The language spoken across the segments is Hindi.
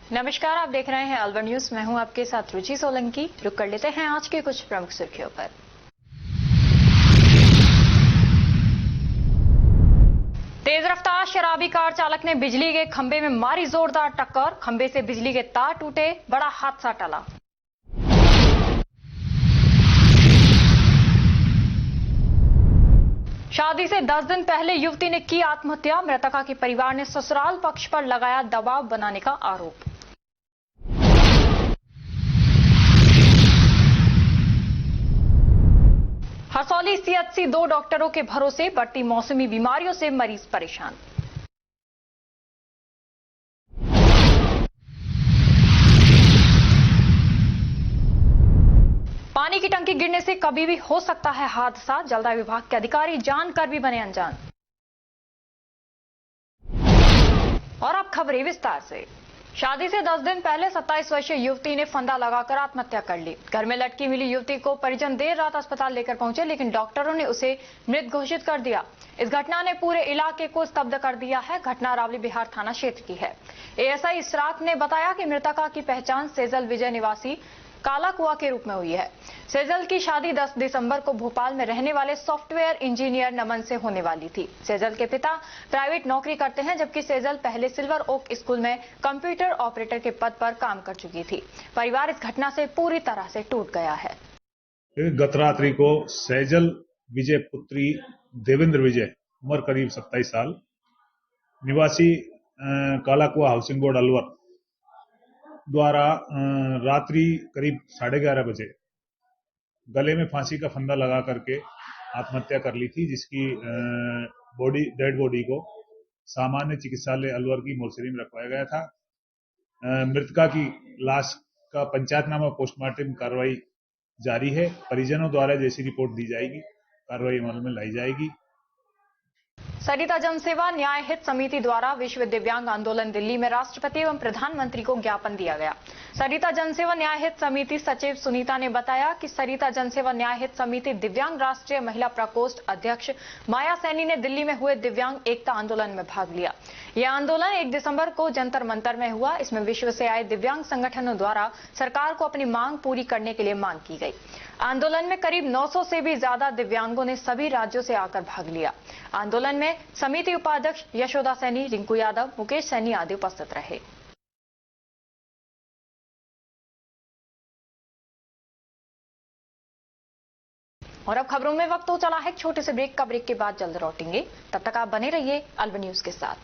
नमस्कार, आप देख रहे हैं अलवर न्यूज। मैं हूं आपके साथ रुचि सोलंकी। रुक कर लेते हैं आज के कुछ प्रमुख सुर्खियों पर। तेज रफ्तार शराबी कार चालक ने बिजली के खंभे में मारी जोरदार टक्कर। खंभे से बिजली के तार टूटे, बड़ा हादसा टला। शादी से 10 दिन पहले युवती ने की आत्महत्या। मृतका के परिवार ने ससुराल पक्ष पर लगाया दबाव बनाने का आरोप। हरसौली सीएचसी 2 डॉक्टरों के भरोसे, बढ़ती मौसमी बीमारियों से मरीज परेशान। पानी की टंकी गिरने से कभी भी हो सकता है हादसा। जलदाय विभाग के अधिकारी जानकर भी बने अनजान। और अब खबरें विस्तार से। शादी से 10 दिन पहले 27 वर्षीय युवती ने फंदा लगाकर आत्महत्या कर ली। घर में लटकी मिली युवती को परिजन देर रात अस्पताल लेकर पहुंचे, लेकिन डॉक्टरों ने उसे मृत घोषित कर दिया। इस घटना ने पूरे इलाके को स्तब्ध कर दिया है। घटना रावली बिहार थाना क्षेत्र की है। एएसआई इशराक ने बताया कि मृतका की पहचान सेजल विजय निवासी काला कुआ के रूप में हुई है। सेजल की शादी 10 दिसंबर को भोपाल में रहने वाले सॉफ्टवेयर इंजीनियर नमन से होने वाली थी। सेजल के पिता प्राइवेट नौकरी करते हैं, जबकि सेजल पहले सिल्वर ओक स्कूल में कंप्यूटर ऑपरेटर के पद पर काम कर चुकी थी। परिवार इस घटना से पूरी तरह से टूट गया है। गत रात्रि को सेजल विजय पुत्री देवेंद्र विजय, उम्र करीब 27 साल, निवासी काला कुआ हाउसिंग बोर्ड अलवर द्वारा रात्रि करीब 11:30 बजे गले में फांसी का फंदा लगा करके आत्महत्या कर ली थी, जिसकी डेड बॉडी को सामान्य चिकित्सालय अलवर की मोर्चरी में रखवाया गया था। मृतका की लाश का पंचायतनामा पोस्टमार्टम कार्रवाई जारी है। परिजनों द्वारा जैसी रिपोर्ट दी जाएगी, कार्रवाई अमल में लाई जाएगी। सरिता जनसेवा न्याय हित समिति द्वारा विश्व दिव्यांग आंदोलन दिल्ली में राष्ट्रपति एवं प्रधानमंत्री को ज्ञापन दिया गया। सरिता जनसेवा न्याय हित समिति सचिव सुनीता ने बताया कि सरिता जनसेवा न्याय हित समिति दिव्यांग राष्ट्रीय महिला प्रकोष्ठ अध्यक्ष माया सैनी ने दिल्ली में हुए दिव्यांग एकता आंदोलन में भाग लिया। यह आंदोलन 1 दिसंबर को जंतर मंतर में हुआ। इसमें विश्व से आए दिव्यांग संगठनों द्वारा सरकार को अपनी मांग पूरी करने के लिए मांग की गई। आंदोलन में करीब 900 से भी ज्यादा दिव्यांगों ने सभी राज्यों से आकर भाग लिया। आंदोलन में समिति उपाध्यक्ष यशोदा सैनी, रिंकू यादव, मुकेश सैनी आदि उपस्थित रहे। और अब खबरों में वक्त हो चला है छोटे से ब्रेक का। ब्रेक के बाद जल्द लौटेंगे, तब तक आप बने रहिए अलवर न्यूज के साथ।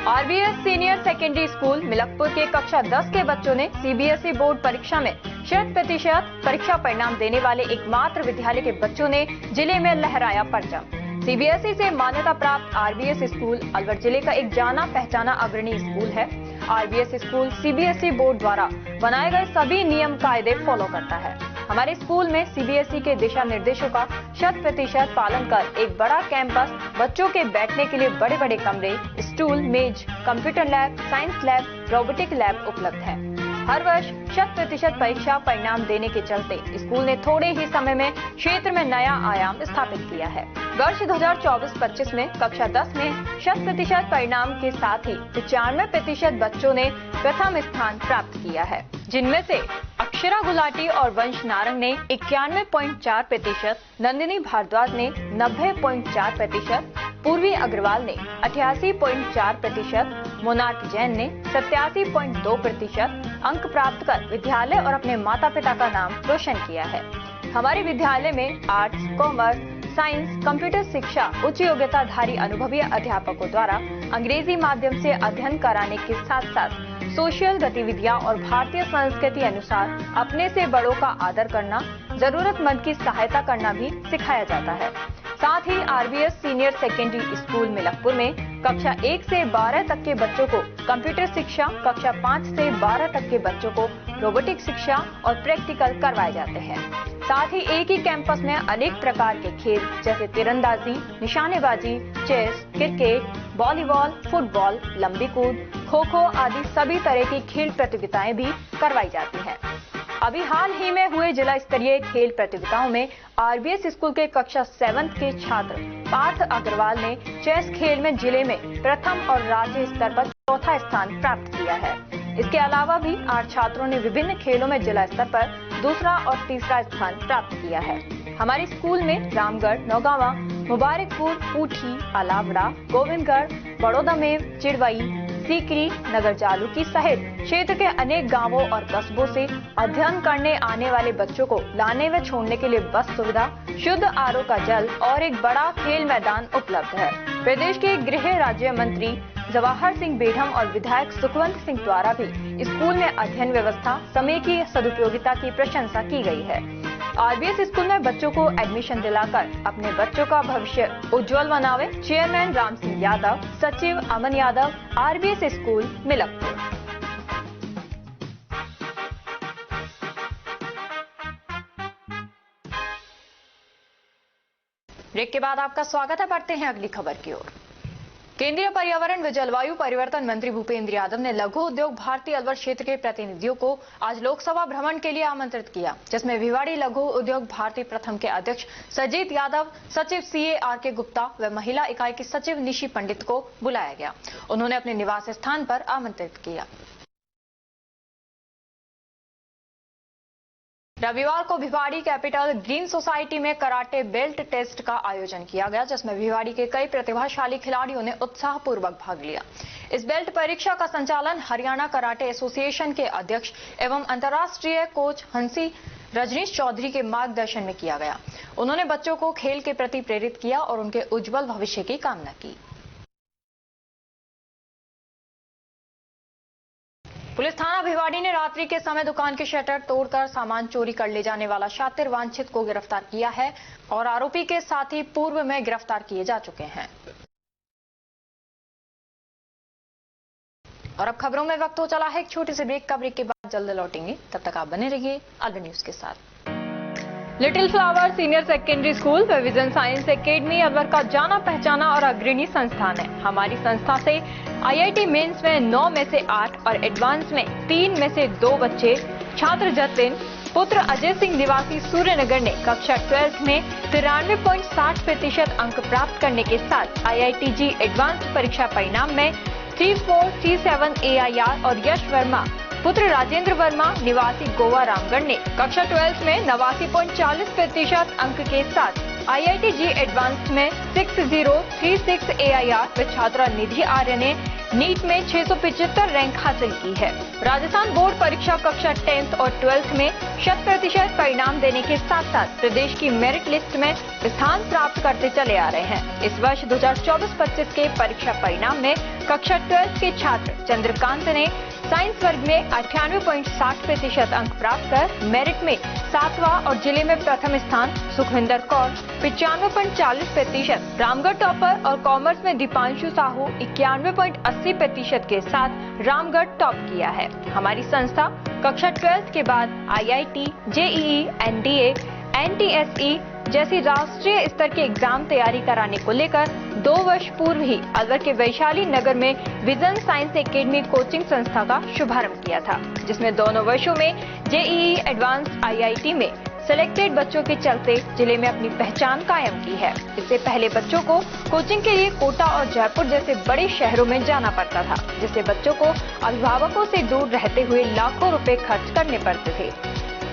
RBS senior secondary school Milakpur के कक्षा 10 के बच्चों ने सीबीएसई बोर्ड परीक्षा में 100% परीक्षा परिणाम देने वाले एकमात्र विद्यालय के बच्चों ने जिले में लहराया परचम। सीबीएसई से मान्यता प्राप्त आरबीएस स्कूल अलवर जिले का एक जाना पहचाना अग्रणी स्कूल है। आरबीएस स्कूल सीबीएसई बोर्ड द्वारा बनाए गए सभी नियम कायदे फॉलो करता है। हमारे स्कूल में सीबीएसई के दिशा निर्देशों का 100% पालन कर एक बड़ा कैंपस, बच्चों के बैठने के लिए बड़े बड़े कमरे, स्टूल, मेज, computer lab, science lab, robotic lab उपलब्ध है। हर वर्ष 100% परीक्षा परिणाम देने के चलते स्कूल ने थोड़े ही समय में क्षेत्र में नया आयाम स्थापित किया है। वर्ष 2024-25 में कक्षा 10 में 100% परिणाम के साथ ही 95% बच्चों ने प्रथम स्थान प्राप्त किया है, जिनमें से अक्षरा गुलाटी और वंश नारंग ने 91.4%, नंदिनी भारद्वाज ने 90.4%, पूर्वी अग्रवाल ने 88.4%, मोनार्क जैन ने 87.2% अंक प्राप्त कर विद्यालय और अपने माता पिता का नाम रोशन किया है। हमारे विद्यालय में आर्ट्स, कॉमर्स, साइंस, कंप्यूटर शिक्षा उच्च योग्यताधारी अनुभवी अध्यापकों द्वारा अंग्रेजी माध्यम से अध्ययन कराने के साथ साथ सोशल गतिविधियां और भारतीय संस्कृति अनुसार अपने से बड़ों का आदर करना, जरूरतमंद की सहायता करना भी सिखाया जाता है। साथ ही RBS senior secondary school Milakpur में कक्षा 1 से 12 तक के बच्चों को कंप्यूटर शिक्षा, कक्षा 5 से 12 तक के बच्चों को रोबोटिक शिक्षा और प्रैक्टिकल करवाए जाते हैं। साथ ही एक ही कैंपस में अनेक प्रकार के खेल जैसे तीरंदाजी, निशानेबाजी, चेस, क्रिकेट, वॉलीबॉल, फुटबॉल, लंबी कूद, खो खो आदि सभी तरह की खेल प्रतियोगिताएं भी करवाई जाती हैं। अभी हाल ही में हुए जिला स्तरीय खेल प्रतियोगिताओं में आरबीएस स्कूल के कक्षा 7 के छात्र पार्थ अग्रवाल ने चेस खेल में जिले में प्रथम और राज्य स्तर पर चौथा स्थान प्राप्त किया है। इसके अलावा भी 8 छात्रों ने विभिन्न खेलों में जिला स्तर पर दूसरा और तीसरा स्थान प्राप्त किया है। हमारे स्कूल में रामगढ़, नौगावा, मुबारकपुर, पूठी, अलावड़ा, गोविंदगढ़, बड़ौदामेव, चिड़वई, सीकरी, नगर जालूकी सहित क्षेत्र के अनेक गांवों और कस्बों से अध्ययन करने आने वाले बच्चों को लाने व छोड़ने के लिए बस सुविधा, शुद्ध आरओ का जल और एक बड़ा खेल मैदान उपलब्ध है। प्रदेश के गृह राज्य मंत्री जवाहर सिंह बेढ़म और विधायक सुखवंत सिंह द्वारा भी स्कूल में अध्ययन व्यवस्था, समय की सदुपयोगिता की प्रशंसा की गई है। आरबीएस स्कूल में बच्चों को एडमिशन दिलाकर अपने बच्चों का भविष्य उज्जवल बनावे। चेयरमैन राम सिंह यादव, सचिव Aman Yadav, RBS school Milakpur. Break के बाद आपका स्वागत है। बढ़ते हैं अगली खबर की ओर। केंद्रीय पर्यावरण व जलवायु परिवर्तन मंत्री भूपेंद्र यादव ने लघु उद्योग भारती अलवर क्षेत्र के प्रतिनिधियों को आज लोकसभा भ्रमण के लिए आमंत्रित किया, जिसमें भिवाड़ी लघु उद्योग भारती प्रथम के अध्यक्ष सजीत यादव, सचिव सीए आर.के. गुप्ता व महिला इकाई की सचिव निशी पंडित को बुलाया गया। उन्होंने अपने निवास स्थान पर आमंत्रित किया। रविवार को भिवाड़ी कैपिटल ग्रीन सोसाइटी में कराटे बेल्ट टेस्ट का आयोजन किया गया, जिसमें भिवाड़ी के कई प्रतिभाशाली खिलाड़ियों ने उत्साहपूर्वक भाग लिया। इस बेल्ट परीक्षा का संचालन हरियाणा कराटे एसोसिएशन के अध्यक्ष एवं अंतर्राष्ट्रीय कोच हंसी रजनीश चौधरी के मार्गदर्शन में किया गया। उन्होंने बच्चों को खेल के प्रति प्रेरित किया और उनके उज्जवल भविष्य की कामना की। पुलिस थाना भिवाड़ी ने रात्रि के समय दुकान के शटर तोड़कर सामान चोरी कर ले जाने वाला शातिर वांछित को गिरफ्तार किया है और आरोपी के साथी पूर्व में गिरफ्तार किए जा चुके हैं। और अब खबरों में वक्त हो चला है एक छोटी सी ब्रेक का। ब्रेक के बाद जल्द लौटेंगे, तब तक आप बने रहिए अलवर न्यूज के साथ। Little flower senior secondary school व विजन साइंस एकेडमी अलवर का जाना पहचाना और अग्रणी संस्थान है। हमारी संस्था से आईआईटी मेंस में 9 में से 8 और एडवांस में 3 में से 2 बच्चे छात्र जतिन पुत्र अजय सिंह निवासी सूर्यनगर ने कक्षा 12 में 93.60% अंक प्राप्त करने के साथ IITG एडवांस परीक्षा परिणाम में 3437 AIR और यश वर्मा पुत्र राजेंद्र वर्मा निवासी गोवा रामगढ़ ने कक्षा 12 में 89.40% अंक के साथ IITG एडवांस्ड में 6036 AIR व छात्रा निधि आर्य ने नीट में 675 रैंक हासिल की है। राजस्थान बोर्ड परीक्षा कक्षा 10th और 12th में 100% परिणाम देने के साथ साथ प्रदेश की मेरिट लिस्ट में स्थान प्राप्त करते चले आ रहे हैं। इस वर्ष 2024-25 के परीक्षा परिणाम में कक्षा 12th के छात्र चंद्रकांत ने साइंस वर्ग में 98.60% अंक प्राप्त कर मेरिट में 7वां और जिले में प्रथम स्थान, सुखविंदर कौर 95.40%, रामगढ़ टॉपर और कॉमर्स में दीपांशु साहू 91.80% के साथ रामगढ़ टॉप किया है। हमारी संस्था कक्षा 12 के बाद IIT, JEE, NDA, NTSE जैसी राष्ट्रीय स्तर के एग्जाम तैयारी कराने को लेकर 2 वर्ष पूर्व ही अलवर के वैशाली नगर में विजन साइंस एकेडमी कोचिंग संस्था का शुभारंभ किया था, जिसमें दोनों वर्षों में JEE एडवांस्ड IIT में सिलेक्टेड बच्चों के चलते जिले में अपनी पहचान कायम की है। इससे पहले बच्चों को कोचिंग के लिए कोटा और जयपुर जैसे बड़े शहरों में जाना पड़ता था, जिससे बच्चों को अभिभावकों से दूर रहते हुए लाखों रुपए खर्च करने पड़ते थे।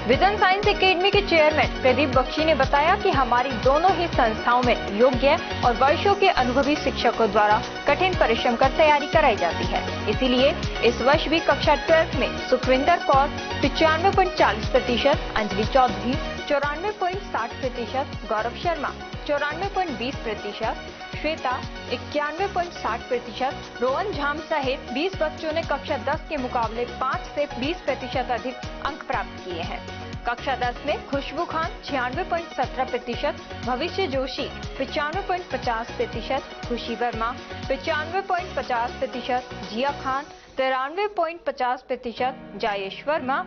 विजन साइंस एकेडमी के चेयरमैन प्रदीप बख्शी ने बताया कि हमारी दोनों ही संस्थाओं में योग्य और वर्षों के अनुभवी शिक्षकों द्वारा कठिन परिश्रम कर तैयारी कराई जाती है। इसीलिए इस वर्ष भी कक्षा 12 में सुखविंदर कौर 95.40%, अंजलि चौधरी 94.60%, गौरव शर्मा 94.20%, श्वेता 91.60%, रोहन झाम सहित 20 बच्चों ने कक्षा 10 के मुकाबले 5 से 20% अधिक अंक प्राप्त किए हैं। कक्षा 10 में खुशबू खान 96.17%, भविष्य जोशी 95.50%, खुशी वर्मा 95.50%, जिया खान 93.50%, जायेश वर्मा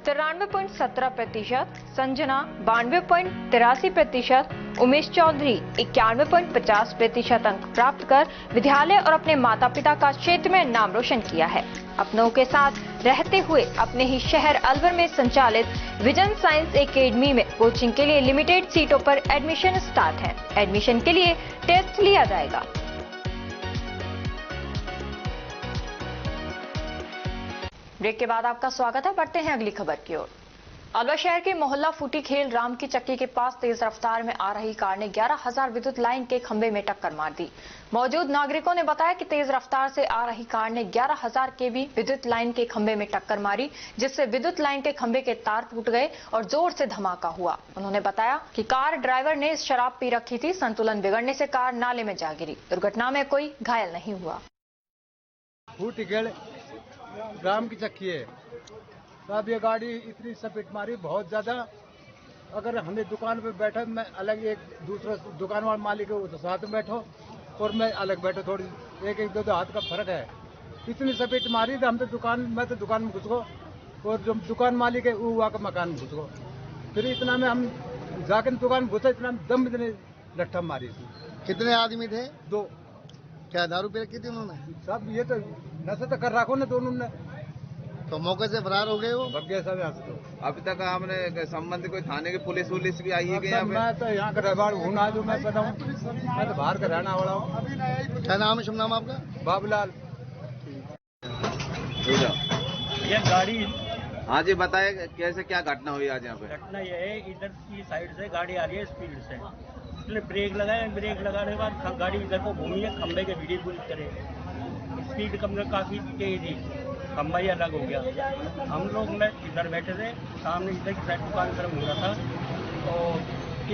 93.17%, संजना 92.83%, उमेश चौधरी 91.50% अंक प्राप्त कर विद्यालय और अपने माता पिता का क्षेत्र में नाम रोशन किया है। अपनों के साथ रहते हुए अपने ही शहर अलवर में संचालित विजन साइंस एकेडमी में कोचिंग के लिए लिमिटेड सीटों पर एडमिशन स्टार्ट है। एडमिशन के लिए टेस्ट लिया जाएगा। ब्रेक के बाद आपका स्वागत है। बढ़ते हैं अगली खबर की ओर। अलवर शहर के मोहल्ला फूटी खेल राम की चक्की के पास तेज रफ्तार में आ रही कार ने 11,000 विद्युत लाइन के खंभे में टक्कर मार दी। मौजूद नागरिकों ने बताया कि तेज रफ्तार से आ रही कार ने 11,000 केवी विद्युत लाइन के खंभे में टक्कर मारी, जिससे विद्युत लाइन के खंभे के तार टूट गए और जोर से धमाका हुआ। उन्होंने बताया कि कार ड्राइवर ने शराब पी रखी थी। संतुलन बिगड़ने से कार नाले में जा गिरी। दुर्घटना में कोई घायल नहीं हुआ। फूटी खेल राम की चक्की है। तब ये गाड़ी इतनी स्पीड मारी बहुत ज्यादा। अगर हमें दुकान पे बैठा, मैं अलग एक दूसरा दुकान वाला मालिक है तो साथ में बैठो और मैं अलग बैठो, थोड़ी एक दो हाथ का फर्क है। इतनी स्पीड मारी तो हम तो मैं तो दुकान में घुस गो और जो दुकान मालिक है वो वहाँ का मकान में घुस गो। फिर इतना में हम जाकर दुकान में घुसे, इतना दम इतने लट्ठा मारी थी। कितने आदमी थे? 2। क्या दारू पी रखी थी उन्होंने? सब ये तो नशा तो कर रखो ना दोनों ने। तो मौके से फरार हो गए वो? भग गए सब यहाँ से। अभी तक आपने संबंधित कोई थाने की पुलिस भी आई है कि यहाँ पे? मैं तो यहाँ का रहवाड़ हूँ ना, जो मैं बताऊँ, मैं तो बाहर का रहना वाला हूँ। क्या नाम है, शुभ नाम आपका? बाबूलाल। ये गाड़ी, हाँ जी बताए कैसे क्या घटना हुई आज यहाँ पे? घटना ये है, इधर की साइड से गाड़ी आ रही है स्पीड से, इसने ब्रेक लगाया। ब्रेक लगाने के बाद गाड़ी इधर को घूमी है, खंबे के वीडियो पुलिस करे। स्पीड कम काफी तेज थी, खंबा ही अलग हो गया। हम लोग ने इधर बैठे थे, सामने इधर की साइड दुकान गर्म हो रहा था, तो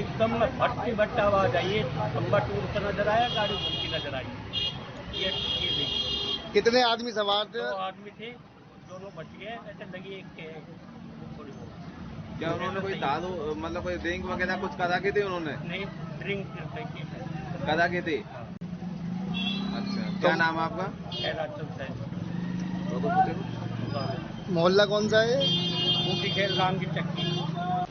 एकदम भट्टी भट्टा आवाज आई है, खंबा टूटता नजर आया, गाड़ी घूमती नजर आई। ये थी। कितने आदमी सवार थे? 2 आदमी थे, दोनों बच गए। ऐसे लगी एक के थोड़ी बहुत। क्या उन्होंने कोई दारू मतलब कोई ड्रिंक वगैरह कुछ करा की थी उन्होंने? नहीं, ड्रिंक करा की थी। अच्छा, क्या नाम है आपका? मोहल्ला कौन सा है? फूटी खेल राम की चक्की।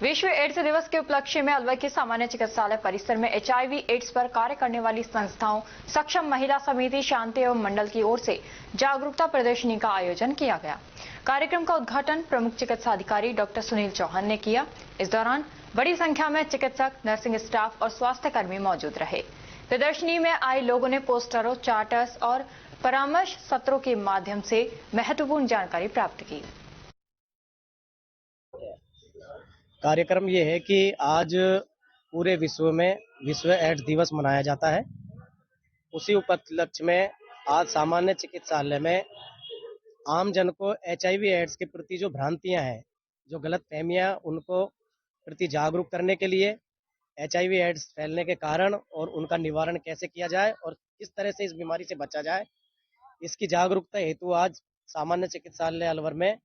विश्व एड्स दिवस के उपलक्ष्य में अलवर के सामान्य चिकित्सालय परिसर में HIV एड्स पर कार्य करने वाली संस्थाओं सक्षम महिला समिति शांति एवं मंडल की ओर से जागरूकता प्रदर्शनी का आयोजन किया गया। कार्यक्रम का उद्घाटन प्रमुख चिकित्सा अधिकारी डॉक्टर सुनील चौहान ने किया। इस दौरान बड़ी संख्या में चिकित्सक, नर्सिंग स्टाफ और स्वास्थ्य कर्मी मौजूद रहे। प्रदर्शनी में आए लोगों ने पोस्टरों, चार्टर्स और परामर्श सत्रों के माध्यम से महत्वपूर्ण जानकारी प्राप्त की। कार्यक्रम ये है कि आज पूरे विश्व में विश्व एड्स दिवस मनाया जाता है। उसी उपलक्ष्य में आज सामान्य चिकित्सालय में आम जन को HIV एड्स के प्रति जो भ्रांतियां हैं, जो गलत फहमियां, उनको प्रति जागरूक करने के लिए HIV एड्स फैलने के कारण और उनका निवारण कैसे किया जाए और किस तरह से इस बीमारी से बचा जाए, इसकी जागरूकता हेतु आज सामान्य चिकित्सालय अलवर में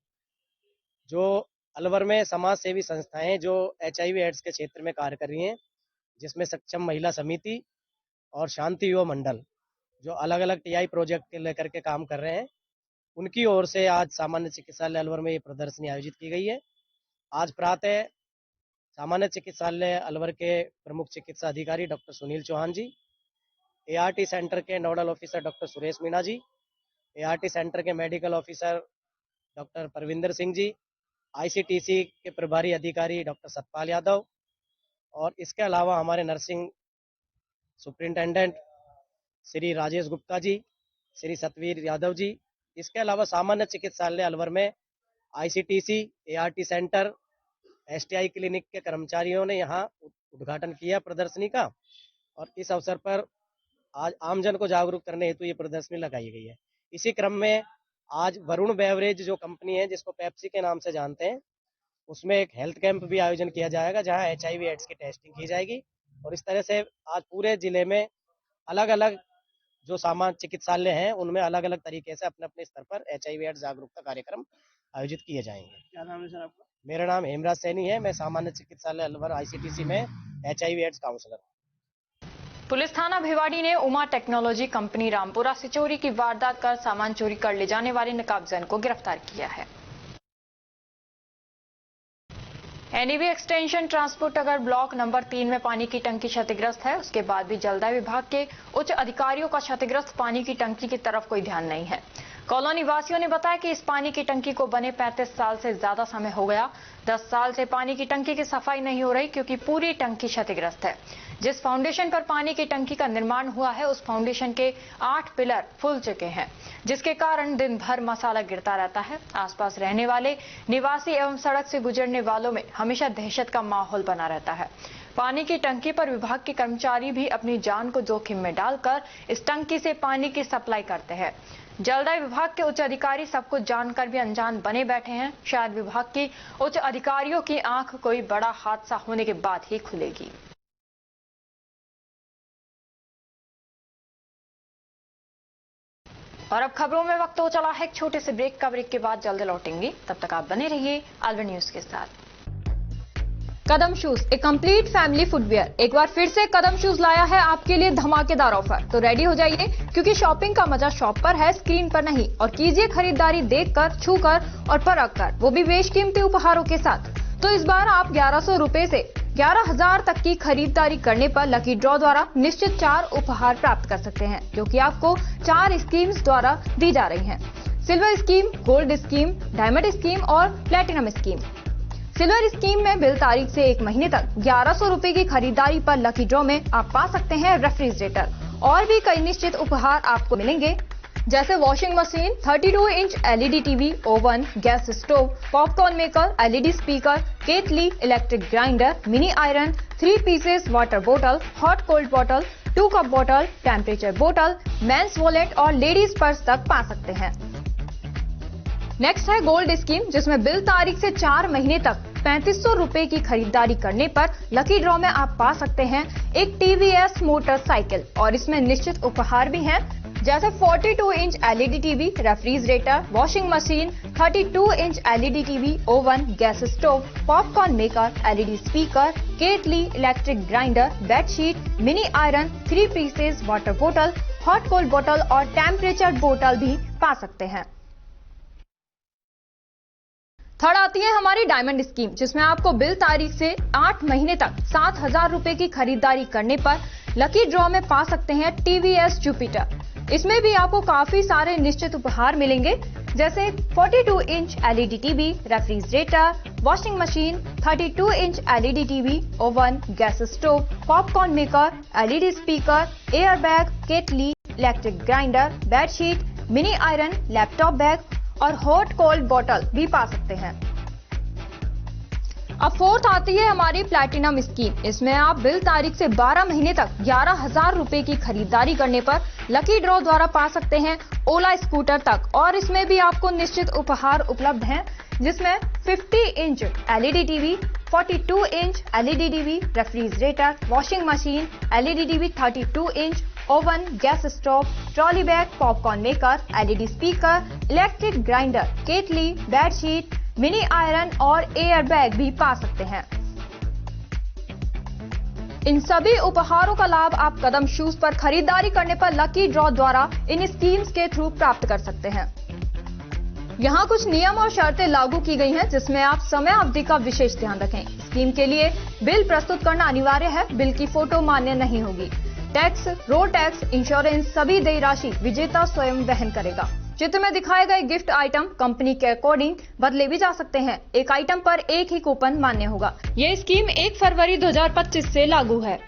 जो अलवर में समाज सेवी संस्थाएं जो HIV एड्स के क्षेत्र में कार्य कर रही हैं, जिसमें सक्षम महिला समिति और शांति युवा मंडल जो अलग अलग TI प्रोजेक्ट के लेकर के काम कर रहे हैं, उनकी ओर से आज सामान्य चिकित्सालय अलवर में ये प्रदर्शनी आयोजित की गई है। आज प्रातः सामान्य चिकित्सालय अलवर के प्रमुख चिकित्सा अधिकारी doctor Sunil Chauhan ji, ART centre के nodal officer doctor Suresh Meena ji, ART centre के medical officer doctor Parvinder Singh ji, ICTC के प्रभारी अधिकारी डॉक्टर सतपाल यादव और इसके अलावा हमारे नर्सिंग सुपरिंटेंडेंट श्री राजेश गुप्ता जी, श्री सतवीर यादव जी, इसके अलावा सामान्य चिकित्सालय अलवर में ICTC, ART centre, STI clinic के कर्मचारियों ने यहाँ उद्घाटन किया प्रदर्शनी का और इस अवसर पर आज आमजन को जागरूक करने हेतु ये प्रदर्शनी लगाई गई है। इसी क्रम में आज वरुण बेवरेज जो कंपनी है, जिसको पेप्सी के नाम से जानते हैं, उसमें एक हेल्थ कैंप भी आयोजन किया जाएगा जहां HIV एड्स की टेस्टिंग की जाएगी और इस तरह से आज पूरे जिले में अलग अलग जो सामान्य चिकित्सालय हैं उनमें अलग अलग तरीके से अपने अपने स्तर पर HIV एड्स जागरूकता कार्यक्रम आयोजित किए जाएंगे। क्या नाम है सर आपका? मेरा नाम हेमराज सैनी है। मैं सामान्य चिकित्सालय अलवर ICTC में HIV एड्स काउंसलर हूँ। पुलिस थाना भिवाड़ी ने उमा टेक्नोलॉजी कंपनी रामपुरा से चोरी की वारदात कर सामान चोरी कर ले जाने वाले नकाबजन को गिरफ्तार किया है। एनईबी एक्सटेंशन ट्रांसपोर्ट नगर ब्लॉक नंबर 3 में पानी की टंकी क्षतिग्रस्त है। उसके बाद भी जलदाय विभाग के उच्च अधिकारियों का क्षतिग्रस्त पानी की टंकी की तरफ कोई ध्यान नहीं है। कॉलोनी वासियों ने बताया कि इस पानी की टंकी को बने 35 साल से ज्यादा समय हो गया। 10 साल से पानी की टंकी की सफाई नहीं हो रही क्योंकि पूरी टंकी क्षतिग्रस्त है। जिस फाउंडेशन पर पानी की टंकी का निर्माण हुआ है उस फाउंडेशन के 8 पिलर फूल चुके हैं, जिसके कारण दिन भर मसाला गिरता रहता है। आसपास रहने वाले निवासी एवं सड़क से गुजरने वालों में हमेशा दहशत का माहौल बना रहता है। पानी की टंकी पर विभाग के कर्मचारी भी अपनी जान को जोखिम में डालकर इस टंकी से पानी की सप्लाई करते हैं। जलदाय विभाग के उच्च अधिकारी सब कुछ जानकर भी अनजान बने बैठे हैं। शायद विभाग की उच्च अधिकारियों की आंख कोई बड़ा हादसा होने के बाद ही खुलेगी। और अब खबरों में वक्त हो चला है एक छोटे से ब्रेक का। ब्रेक के बाद जल्द लौटेंगे, तब तक आप बने रहिए अलवर न्यूज के साथ। कदम शूज, एक कंप्लीट फैमिली फुटवेयर, एक बार फिर से कदम शूज लाया है आपके लिए धमाकेदार ऑफर। तो रेडी हो जाइए क्योंकि शॉपिंग का मजा शॉप पर है, स्क्रीन पर नहीं। और कीजिए खरीदारी देखकर, छूकर और परख कर, वो भी बेशकीमती उपहारों के साथ। तो इस बार आप 1100 रुपए से 11,000 तक की खरीदारी करने पर लकी ड्रॉ द्वारा निश्चित 4 उपहार प्राप्त कर सकते हैं, जो कि आपको 4 स्कीम्स द्वारा दी जा रही हैं। Silver scheme, gold scheme, diamond scheme और प्लेटिनम स्कीम। सिल्वर स्कीम में बिल तारीख से 1 महीने तक 1100 रुपए की खरीदारी पर लकी ड्रॉ में आप पा सकते हैं रेफ्रिजरेटर और भी कई निश्चित उपहार आपको मिलेंगे, जैसे washing machine, 32 inch LED TV, oven, gas stove, popcorn maker, LED speaker, kettle, electric grinder, mini iron, 3 pieces water बोतल, हॉट कोल्ड बोतल, 2 कप बोतल, टेम्परेचर बोतल, मेंस वॉलेट और लेडीज पर्स तक पा सकते हैं। नेक्स्ट है गोल्ड स्कीम, जिसमें बिल तारीख से 4 महीने तक 3500 रुपए की खरीदारी करने पर लकी ड्रॉ में आप पा सकते हैं एक टीवीएस मोटरसाइकिल और इसमें निश्चित उपहार भी हैं, जैसे 42 inch LED TV, refrigerator, washing machine, 32 inch LED TV, oven, gas stove, popcorn maker, LED speaker, kettle, electric grinder, bedsheet, mini iron, 3 pieces water बोतल, हॉट कोल्ड बोतल और टेम्परेचर बोतल भी पा सकते हैं। थर्ड आती है हमारी डायमंड स्कीम, जिसमें आपको बिल तारीख से 8 महीने तक 7,000 रुपए की खरीदारी करने पर लकी ड्रॉ में पा सकते हैं टीवीएस जुपिटर। इसमें भी आपको काफी सारे निश्चित उपहार मिलेंगे, जैसे 42 inch LED TV, refrigerator, washing machine, 32 inch LED TV, oven, gas stove, popcorn maker, LED speaker, air bag, kettle, electric grinder, bedsheet, mini iron, laptop bag और हॉट कोल्ड बोतल भी पा सकते हैं। अब फोर्थ आती है हमारी प्लैटिनम स्कीम। इसमें आप बिल तारीख से 12 महीने तक 11,000 रुपए की खरीदारी करने पर लकी ड्रॉ द्वारा पा सकते हैं ओला स्कूटर तक और इसमें भी आपको निश्चित उपहार उपलब्ध हैं, जिसमें 50 inch LED TV, 42 inch LED TV, refrigerator, washing machine, LED TV, 32 inch, oven, gas stove, trolley bag, popcorn maker, LED speaker, electric grinder, kettle, bedsheet, mini iron और एयर बैग भी पा सकते हैं। इन सभी उपहारों का लाभ आप कदम शूज पर खरीदारी करने पर लकी ड्रॉ द्वारा इन स्कीम्स के थ्रू प्राप्त कर सकते हैं। यहाँ कुछ नियम और शर्तें लागू की गई हैं, जिसमें आप समय अवधि का विशेष ध्यान रखें। स्कीम के लिए बिल प्रस्तुत करना अनिवार्य है। बिल की फोटो मान्य नहीं होगी। टैक्स, रोड टैक्स, इंश्योरेंस सभी देय राशि विजेता स्वयं वहन करेगा। चित्र में दिखाए गए गिफ्ट आइटम कंपनी के अकॉर्डिंग बदले भी जा सकते हैं। एक आइटम पर एक ही कूपन मान्य होगा। ये स्कीम 1 फरवरी 2025 से लागू है।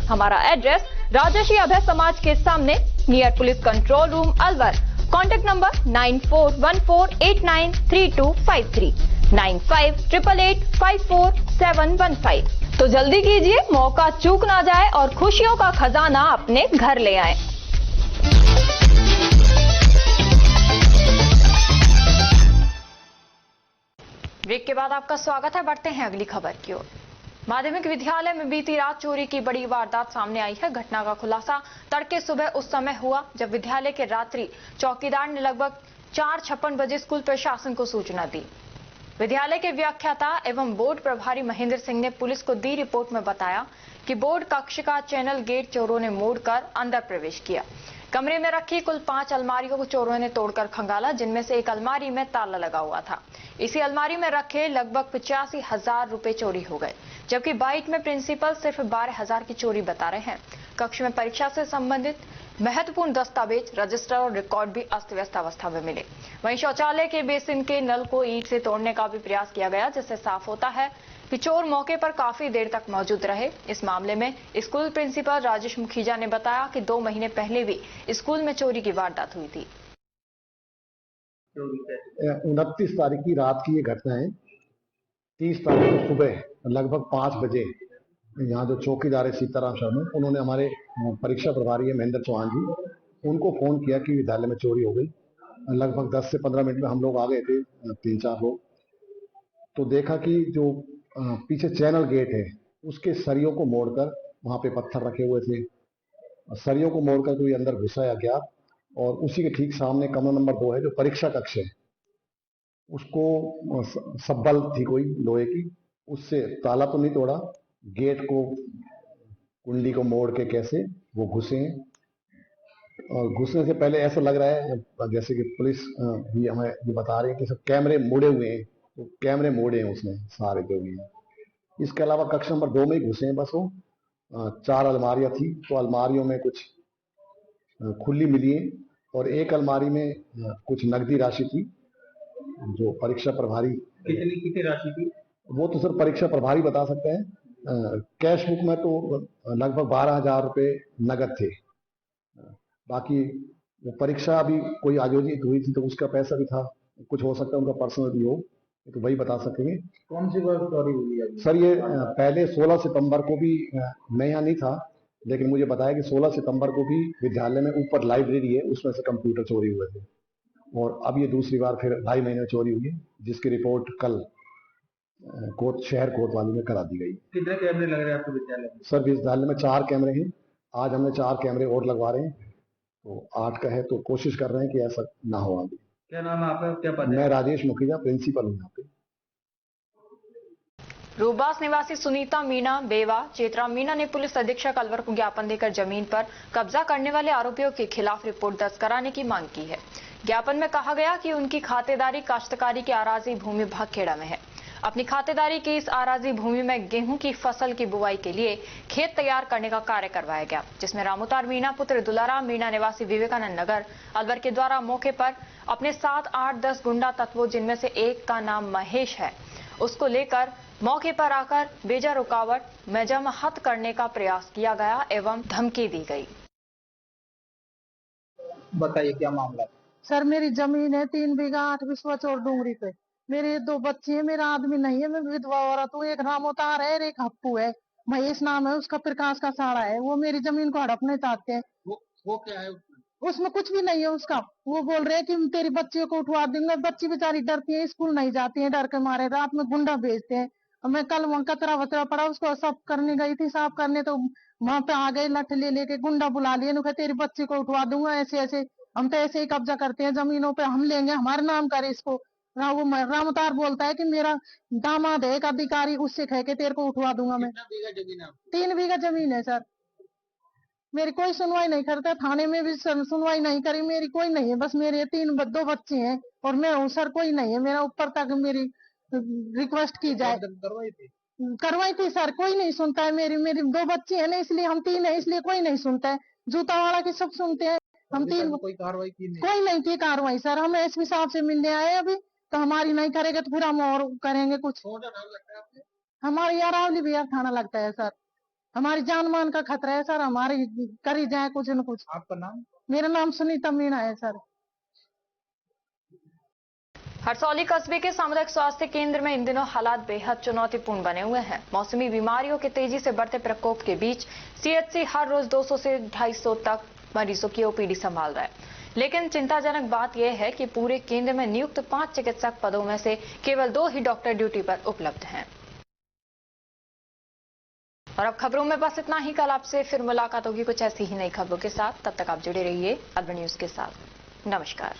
हमारा एड्रेस राजर्षि अभय समाज के सामने, near police control room, Alwar. Contact number 9414893253, 9588854715। तो जल्दी कीजिए, मौका चूक ना जाए और खुशियों का खजाना अपने घर ले आए। ब्रेक के बाद आपका स्वागत है। बढ़ते हैं अगली खबर की ओर। माध्यमिक विद्यालय में बीती रात चोरी की बड़ी वारदात सामने आई है। घटना का खुलासा तड़के सुबह उस समय हुआ जब विद्यालय के रात्रि चौकीदार ने लगभग 4:56 बजे स्कूल प्रशासन को सूचना दी। विद्यालय के व्याख्याता एवं बोर्ड प्रभारी महेंद्र सिंह ने पुलिस को दी रिपोर्ट में बताया कि बोर्ड कक्ष का चैनल गेट चोरों ने मोड़कर अंदर प्रवेश किया। कमरे में रखी कुल 5 अलमारियों को चोरों ने तोड़कर खंगाला, जिनमें से एक अलमारी में ताला लगा हुआ था। इसी अलमारी में रखे लगभग 85,000 रुपए चोरी हो गए, जबकि बाइट में प्रिंसिपल सिर्फ 12,000 की चोरी बता रहे हैं। कक्ष में परीक्षा से संबंधित महत्वपूर्ण दस्तावेज, रजिस्टर और रिकॉर्ड भी अस्त व्यस्त अवस्था में मिले। वहीं शौचालय के बेसिन के नल को ईंट से तोड़ने का भी प्रयास किया गया, जिससे साफ होता है कि चोर मौके पर काफी देर तक मौजूद रहे। इस मामले में स्कूल प्रिंसिपल राजेश मुखीजा ने बताया कि 2 महीने पहले भी स्कूल में चोरी की वारदात हुई थी। 29 तारीख की रात की ये घटना है। 30 तारीख को सुबह लगभग 5 बजे यहाँ जो चौकीदार है सीताराम शर्मा, उन्होंने हमारे परीक्षा प्रभारी है महेंद्र चौहान जी, उनको फोन किया कि विद्यालय में चोरी हो गई। लगभग 10 से 15 मिनट में हम लोग आ गए थे, 3-4 लोग। तो देखा कि जो पीछे चैनल गेट है उसके सरियों को मोड़कर, वहां पे पत्थर रखे हुए थे, सरियों को मोड़कर कोई अंदर घुसाया गया और उसी के ठीक सामने कमरा नंबर 2 है जो परीक्षा कक्ष है, उसको सब्बल थी कोई लोहे की, उससे ताला तो नहीं तोड़ा, गेट को कुंडी को मोड़ के कैसे वो घुसे हैं। और घुसने से पहले ऐसा लग रहा है जैसे कि पुलिस भी हमें ये बता रही है कि सब कैमरे मुड़े हुए हैं, तो कैमरे मोड़े हैं उसने सारे जो भी हैं। इसके अलावा कक्ष नंबर 2 में ही घुसे हैं बस वो। 4 अलमारियां थी, तो अलमारियों में कुछ खुली मिली है और एक अलमारी में कुछ नकदी राशि थी जो परीक्षा प्रभारी। कितनी राशि थी वो तो सर परीक्षा प्रभारी बता सकते हैं। कैश बुक में तो लगभग 12,000 रुपये नगद थे। बाकी वो परीक्षा अभी कोई आयोजित हुई थी तो उसका पैसा भी था, कुछ हो सकता है उनका पर्सनल भी हो, तो वही बता सकेंगे। कौन सी बार चोरी हुई है सर ये पहले 16 सितंबर को भी मैं यहाँ नहीं था, लेकिन मुझे बताया कि 16 सितंबर को भी विद्यालय में ऊपर लाइब्रेरी है उसमें से कंप्यूटर चोरी हुए थे, और अब ये दूसरी बार फिर 2.5 महीने में चोरी हुई है, जिसकी रिपोर्ट कल शहर कोतवाली में करा दी गई। कितने कैमरे लग रहे हैं आपके विद्यालय में? सर विद्यालय में 4 कैमरे हैं, आज हमने 4 कैमरे और लगवा रहे हैं, तो 8 का है, तो कोशिश कर रहे हैं कि ऐसा ना हो आगे। क्या नाम है आपका, क्या पद है? मैं राजेश मुखीजा, प्रिंसिपल हूँ यहाँ पे। रूबास निवासी सुनीता मीणा बेवा चेतरा मीणा ने पुलिस अधीक्षक अलवर को ज्ञापन देकर जमीन पर कब्जा करने वाले आरोपियों के खिलाफ रिपोर्ट दर्ज कराने की मांग की है। ज्ञापन में कहा गया कि उनकी खातेदारी काश्तकारी की आराजी भूमि भागखेड़ा में है। अपनी खातेदारी की इस आराजी भूमि में गेहूं की फसल की बुआई के लिए खेत तैयार करने का कार्य करवाया गया, जिसमें रामोतार मीणा पुत्र दुलाराम मीणा निवासी विवेकानंद नगर अलवर के द्वारा मौके पर अपने 7, 8, 10 गुंडा तत्वों, जिनमें से एक का नाम महेश है, उसको लेकर मौके पर आकर बेजा रुकावट मजमहत करने का प्रयास किया गया एवं धमकी दी गई। बताइए क्या मामला? सर मेरी जमीन है 3 बीघा 8 विश्वा चौर डूंगरी पे। मेरे 2 बच्चे हैं, मेरा आदमी नहीं है, मैं विधवा औरत हूँ। एक रामोतार है और एक हप्पू है, महेश नाम है उसका, प्रकाश का साड़ा है। वो मेरी जमीन को हड़पने चाहते हैं। वो क्या है उसमें कुछ भी नहीं है उसका। वो बोल रहे हैं कि तेरी बच्चियों को उठवा दूंगा। बच्ची बेचारी डरती है, स्कूल नहीं जाती है, डर के मारे रात में गुंडा भेजते हैं। मैं कल वहाँ कचरा वचरा पड़ा उसको साफ करने गई थी, साफ करने तो वहां पे आ गए लठ ले लेके, गुंडा बुला लिए, तेरी बच्ची को उठवा दूंगा। ऐसे ऐसे हम तो ऐसे ही कब्जा करते हैं जमीनों पे, हम लेंगे, हमारे नाम करे इसको। वो रामतार बोलता है कि मेरा दामाद है एक अधिकारी, उससे कह के तेरे को उठवा दूंगा मैं। 3 बीघा जमीन है सर। मेरी कोई सुनवाई नहीं करता, थाने में भी सुनवाई नहीं करी, मेरी कोई नहीं है। बस मेरे 2 बच्चे हैं और मैं हूँ सर, कोई नहीं है मेरा। ऊपर तक मेरी रिक्वेस्ट की जाए। करवाई थी सर, कोई नहीं सुनता है। मेरी 2 बच्चे हैं ना, इसलिए हम 3 है, इसलिए कोई नहीं सुनता है। जूता वाला की सब सुनते हैं, हम 3 कोई कार्रवाई की नहीं? कोई नहीं की कार्रवाई सर। हम एसपी साहब से मिलने आए अभी, तो हमारी नहीं करेंगे तो फिर हम और करेंगे कुछ। हमारे यारावली बिहार थाना लगता है सर, हमारी जान मान का खतरा है सर, हमारी करी जाए कुछ न कुछ। आपका नाम? मेरा नाम सुनीता मीणा है सर। हरसौली कस्बे के सामुदायिक स्वास्थ्य केंद्र में इन दिनों हालात बेहद चुनौतीपूर्ण बने हुए हैं। मौसमी बीमारियों के तेजी से बढ़ते प्रकोप के बीच सीएचसी हर रोज 200 से 250 तक मरीजों की ओपीडी संभाल रहा है, लेकिन चिंताजनक बात यह है कि पूरे केंद्र में नियुक्त 5 चिकित्सक पदों में से केवल 2 ही डॉक्टर ड्यूटी पर उपलब्ध हैं। और अब खबरों में बस इतना ही। कल आपसे फिर मुलाकात होगी कुछ ऐसी ही नई खबरों के साथ। तब तक आप जुड़े रहिए अलवर न्यूज के साथ। नमस्कार।